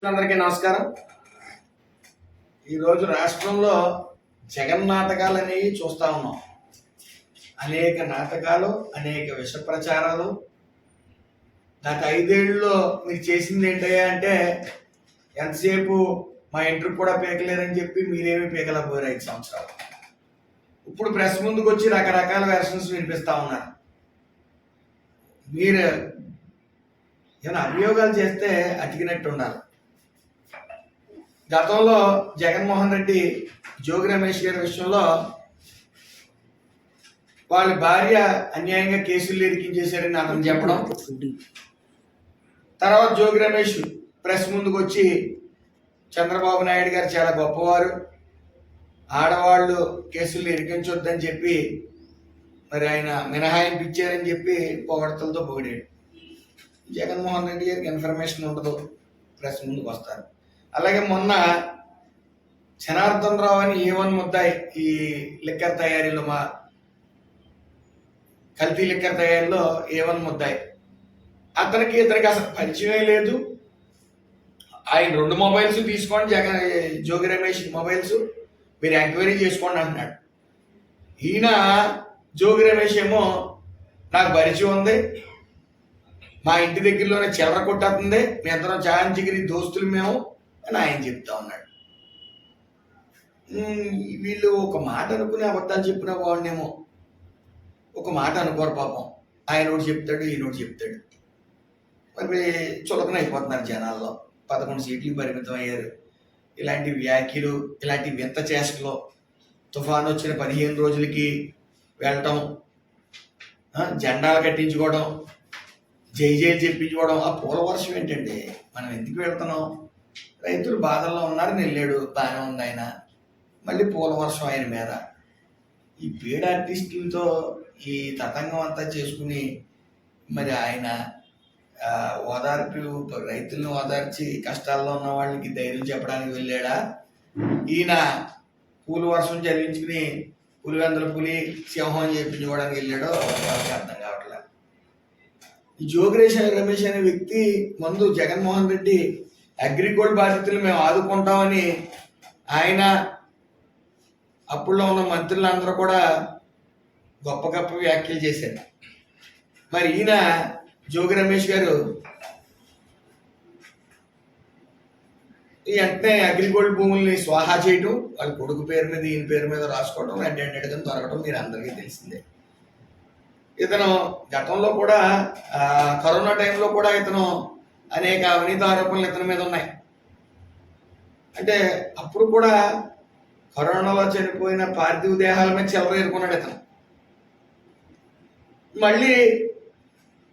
అందరికీ నమస్కారం. ఈరోజు రాష్ట్రంలో జగన్ నాటకాలు అనేవి చూస్తూ ఉన్నాం. అనేక నాటకాలు, అనేక విష ప్రచారాలు. గత 5 ఏళ్ళలో మీరు చేసింది ఏంటయ్యా అంటే ఎంతసేపు మా ఇంటికి కూడా పీకలేరని చెప్పి మీరేమీ పీకలేకపోయారు 5 సంవత్సరాలు. ఇప్పుడు ప్రెస్ ముందుకు వచ్చి రకరకాల వెర్షన్స్ వినిపిస్తూ ఉన్నారు. మీరు ఏమైనా అభియోగాలు చేస్తే అతికినట్టు ఉండాలి. గతంలో జగన్మోహన్ రెడ్డి జోగి రమేష్ గారి విషయంలో వాళ్ళ భార్య అన్యాయంగా కేసులు ఇరికించేశారని అతను చెప్పడం, తర్వాత జోగి రమేష్ ప్రెస్ ముందుకు వచ్చి చంద్రబాబు నాయుడు గారు చాలా గొప్పవారు, ఆడవాళ్ళు కేసులు ఇరికించొద్దని చెప్పి మరి ఆయన మినహాయింపు ఇచ్చారని చెప్పి పొగడతలతో పొగిడాడు. జగన్మోహన్ రెడ్డి గారికి ఇన్ఫర్మేషన్ ఉండదు, ప్రెస్ ముందుకు వస్తారు. అలాగే మొన్న జనార్దన్ రావు అని A1 ముద్దాయి ఈ లిక్కర్ తయారీలో, మా కల్తీ లిక్కర్ తయారీలో A1 ముద్దాయి, ఇతనికి అసలు పరిచయం లేదు. ఆయన 2 మొబైల్స్ తీసుకోండి, జోగి రమేష్ మొబైల్స్ మీరు ఎంక్వైరీ చేసుకోండి అంటున్నాడు. ఈయన జోగి రమేష్ ఏమో నాకు పరిచయం ఉంది, మా ఇంటి దగ్గరలోనే చిల్లర కొట్టేస్తుంది, మీ అందరం చాంచిగిరి దోస్తులు మేము అని ఆయన చెప్తా ఉన్నాడు. వీళ్ళు ఒక మాట అనుకునే అబద్ధాలు చెప్పినా బాగుండేమో, ఒక మాట అనుకోరు పాపం. ఆయన ఒకటి చెప్తాడు, ఈయన ఒకటి చెప్తాడు. మరి చులకన అయిపోతున్నారు జనాల్లో. 11 సీట్లు పరిమితం అయ్యారు. ఇలాంటి వ్యాఖ్యలు, ఇలాంటి వింత చేష్టలు, తుఫాను వచ్చిన 15 రోజులకి వెళ్ళటం, జెండాలు కట్టించుకోవడం, జై జై చెప్పించుకోవడం. ఆ పూల వర్షం ఏంటండి? మనం ఎందుకు వెళ్తున్నాం? రైతులు బాధల్లో ఉన్నారు, వెళ్ళాడు, బాగానే ఉంది. ఆయన మళ్ళీ పూల వర్షం ఆయన మీద. ఈ పేడ ఆర్టిస్టులతో ఈ తతంగం అంతా చేసుకుని మరి ఆయన ఓదార్పు, రైతులను ఓదార్చి కష్టాల్లో ఉన్న వాళ్ళకి ధైర్యం చెప్పడానికి వెళ్ళాడా? ఈయన పూల వర్షం చదివించుకుని పులివెందుల పులి సింహం చెప్పించుకోవడానికి వెళ్ళాడో వాళ్ళకి అర్థం కావట్లేదు. ఈ జోగి రమేష్ అనే వ్యక్తి ముందు జగన్మోహన్ రెడ్డి అగ్రిగోల్డ్ బాధితులు మేము ఆదుకుంటామని ఆయన, అప్పుల్లో ఉన్న మంత్రులందరూ కూడా గొప్ప గొప్ప వ్యాఖ్యలు చేశారు. మరి ఈయన జోగి రమేష్ గారు ఈ వెంటనే అగ్రిగోల్డ్ భూముల్ని స్వాహా చేయటం, వాళ్ళ కొడుకు పేరు మీద ఈయన పేరు మీద రాసుకోవడం, రెడ్డిగా దొరకడం మీరు అందరికీ తెలిసిందే. ఇతను గతంలో కూడా కరోనా టైంలో కూడా ఇతను అనేక అవినీతి ఆరోపణలు ఇతని మీద ఉన్నాయి. అంటే అప్పుడు కూడా కరోనాలో చనిపోయిన పార్థివ దేహాల మీద చిల్లర ఎదుర్కొన్నాడు ఇతను. మళ్ళీ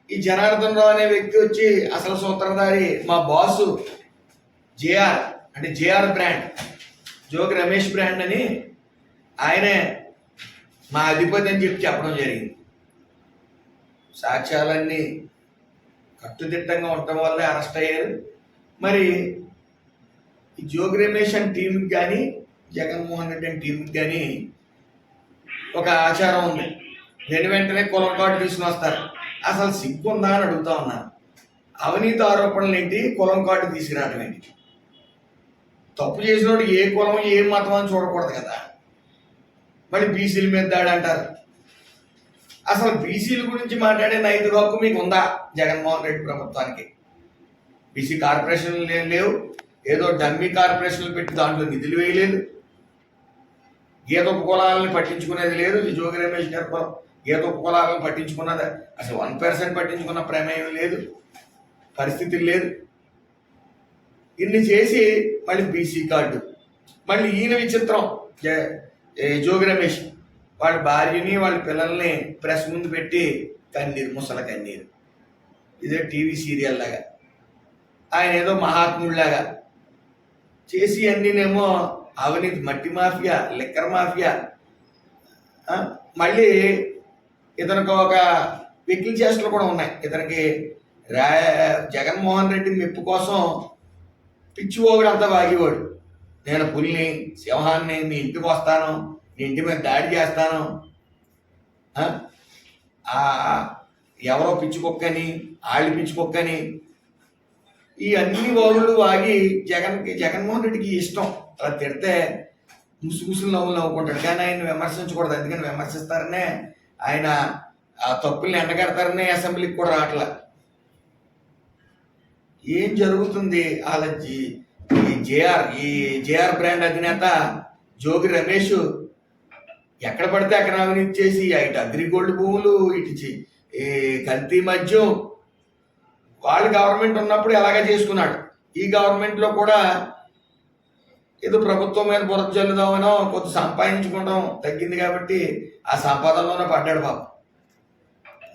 ఈ జనార్దన్ రావు అనే వ్యక్తి వచ్చి అసలు సూత్రధారి మా బాసు జేఆర్, అంటే JR brand, Jogi Ramesh brand అని ఆయనే మా అధిపతి అని చెప్పి చెప్పడం జరిగింది. సాక్ష్యాలన్నీ కట్టుదిట్టంగా ఉండటం వల్లే అరెస్ట్ అయ్యారు. మరి ఈ జోగి రమేష్ అని టీంకి కానీ, జగన్మోహన్ రెడ్డి అని టీంకి కానీ ఒక ఆచారం ఉంది, వెంటనే కులం కార్డు తీసుకుని వస్తారు. అసలు సిగ్గుందా అని అడుగుతా ఉన్నాను. అవినీతి ఆరోపణలు ఏంటి, కులం కార్డు తీసుకురావడం ఏంటి? తప్పు చేసినోడు ఏ కులం ఏ మతం అని చూడకూడదు కదా. మళ్ళీ బీసీల మీద దాడి అంటారు. అసలు బీసీల గురించి మాట్లాడే నైతిక హక్కు మీకు ఉందా జగన్మోహన్ రెడ్డి ప్రభుత్వానికి? బీసీ కార్పొరేషన్లు లేవు, ఏదో డమ్మీ కార్పొరేషన్లు పెట్టి దాంట్లో నిధులు వేయలేదు, గీత ఉపకులాలను పట్టించుకునేది లేదు. జోగి రమేష్ గారి కులం గీత ఉపకులాలను పట్టించుకున్నది అసలు 1% పట్టించుకున్న ప్రమేయం లేదు, పరిస్థితి లేదు. ఇన్ని చేసి మళ్ళీ బీసీ కార్డు, మళ్ళీ ఈయన విచిత్రం జోగి రమేష్ వాళ్ళ భార్యని వాళ్ళ పిల్లల్ని ప్రెస్ ముందు పెట్టి కన్నీరు, ముసల కన్నీరు. ఇదే టీవీ సీరియల్ లాగా ఆయన ఏదో మహాత్ముడిలాగా చేసి అన్నీనేమో అవినీతి, మట్టి మాఫియా, లిక్కర్ మాఫియా. మళ్ళీ ఇతనికి ఒక వెకిలి చేష్టలు కూడా ఉన్నాయి. ఇతనికి జగన్మోహన్ రెడ్డి మెప్పు కోసం పిచ్చిపోగుడు అంతా వాగేవాడు. నేను పులిని, సింహాన్ని, నీ ఇంటికి వస్తాను, నీ ఇంటి మీద దాడి చేస్తాను, ఎవరో పిచ్చి కుక్కని, ఆళ్ళు పిచ్చి కుక్కని ఈ అన్ని వాగులు వాగి జగన్మోహన్ రెడ్డికి ఇష్టం. అలా తిడితే ముసుగుసులు నవ్వులు నవ్వుకుంటాడు, కానీ ఆయన విమర్శించకూడదు. అందుకని విమర్శిస్తారనే ఆయన ఆ తప్పుల్ని ఎండగడతారనే అసెంబ్లీకి కూడా రావట్లా. ఏం జరుగుతుంది? వాళ్ళ ఈ జేఆర్ బ్రాండ్ అధినేత జోగి రమేష్ ఎక్కడ పడితే అక్కడ అవినీతి చేసి ఇటు అగ్రిగోల్డ్ భూములు, ఇటు ఈ కల్తీ మద్యం, వాళ్ళు గవర్నమెంట్ ఉన్నప్పుడు ఎలాగ చేసుకున్నాడు. ఈ గవర్నమెంట్లో కూడా ఏదో ప్రభుత్వం మీద బురద జల్లుదామనో కొంత సంపాదించుకోవడం తగ్గింది కాబట్టి ఆ సంపాదనలోనే పడ్డాడు బాబు.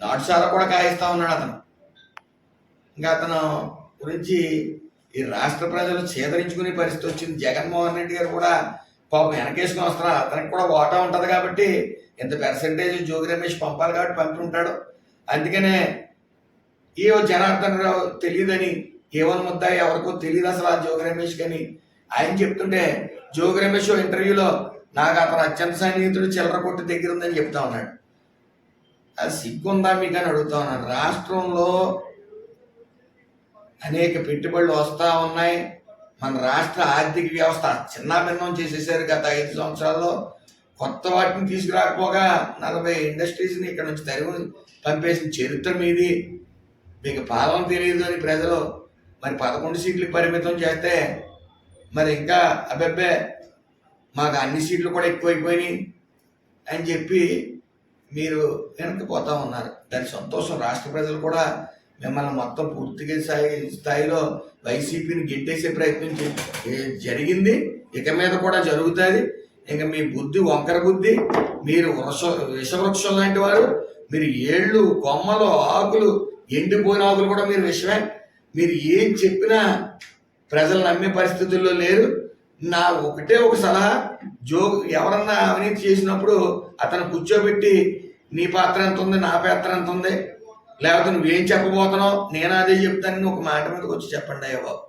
నాటుసారా కూడా కాయిస్తా ఉన్నాడు అతను. ఇంకా అతను గురించి ఈ రాష్ట్ర ప్రజలు చేదరించుకునే పరిస్థితి వచ్చింది. జగన్మోహన్ రెడ్డి గారు కూడా పాపం వెనకేసుకుని వస్తున్నారు. అతనికి కూడా ఓటా ఉంటుంది కాబట్టి ఇంత పర్సెంటేజ్ జోగి రమేష్ పంపాలి కాబట్టి పంపి ఉంటాడు. అందుకనే జనార్దన్ రావు తెలియదని, ఏవన్ ముద్దా ఎవరికో తెలియదు అసలు ఆ జోగి రమేష్ కానీ ఆయన చెప్తుంటే, జోగి రమేష్ ఇంటర్వ్యూలో నాకు అతను అత్యంత సన్నిహితుడు చిల్లర కొట్టు దగ్గర ఉందని చెప్తా ఉన్నాడు. అది సిగ్గుందా మీకు అని అడుగుతా ఉన్నాను. రాష్ట్రంలో అనేక పెట్టుబడులు వస్తూ ఉన్నాయి. మన రాష్ట్ర ఆర్థిక వ్యవస్థ చిన్నాభిన్నం చేసేసారు గత 5 సంవత్సరాల్లో. కొత్త వాటిని తీసుకురాకపోగా 40 ఇండస్ట్రీస్ని ఇక్కడ నుంచి తరిగి పంపేసిన చరిత్ర మీది. మీకు పాలన తెలియదు అని ప్రజలు మరి 11 సీట్లకు పరిమితం చేస్తే మరి ఇంకా అబ్బెబ్బే మాకు అన్ని సీట్లు కూడా ఎక్కువైపోయినాయి అని చెప్పి మీరు వెనక్కిపోతా ఉన్నారు. దాని సంతోషం. రాష్ట్ర ప్రజలు కూడా మిమ్మల్ని మొత్తం పూర్తిగా స్థాయిలో వైసీపీని గెట్టేసే ప్రయత్నం జరిగింది, ఇక మీద కూడా జరుగుతుంది. ఇంకా మీ బుద్ధి వంకర బుద్ధి. మీరు విషవృక్షం లాంటి వారు. మీరు ఏళ్ళు, కొమ్మలు, ఆకులు, ఎండిపోయిన ఆకులు కూడా మీరు విషమే. మీరు ఏం చెప్పినా ప్రజలు నమ్మే పరిస్థితుల్లో లేరు. నా ఒకటే ఒక సలహా, ఎవరన్నా అవినీతి చేసినప్పుడు అతను కూర్చోబెట్టి నీ పాత్ర ఎంత ఉంది, నా పాత్ర ఎంత ఉంది, లేకపోతే నువ్వేం చెప్పబోతున్నావు, నేను అదే చెప్తానని ఒక మాట మీదకి వచ్చి చెప్పండి అయ్యా బాబు.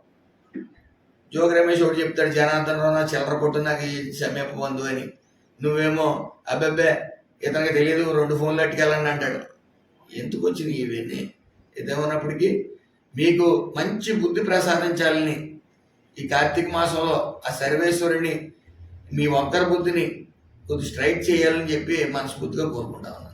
జోగి రమేష్ ఒకటి చెప్తాడు, జనార్దన్ రావు నా చిల్లర కొట్టు నాకు సమీప బంధు అని. నువ్వేమో అబ్బెబ్బే ఇతనికి తెలియదు 2 ఫోన్లు అట్టుకెళ్ళండి అంటాడు. ఎందుకు వచ్చింది ఇవన్నీ? ఇదేమన్నప్పటికీ మీకు మంచి బుద్ధి ప్రసాదించాలని ఈ కార్తీక మాసంలో ఆ సర్వేశ్వరుని మీ వంకర బుద్ధిని కొద్ది స్ట్రైట్ చేయాలని చెప్పి మనస్ఫూర్తిగా కోరుకుంటాను.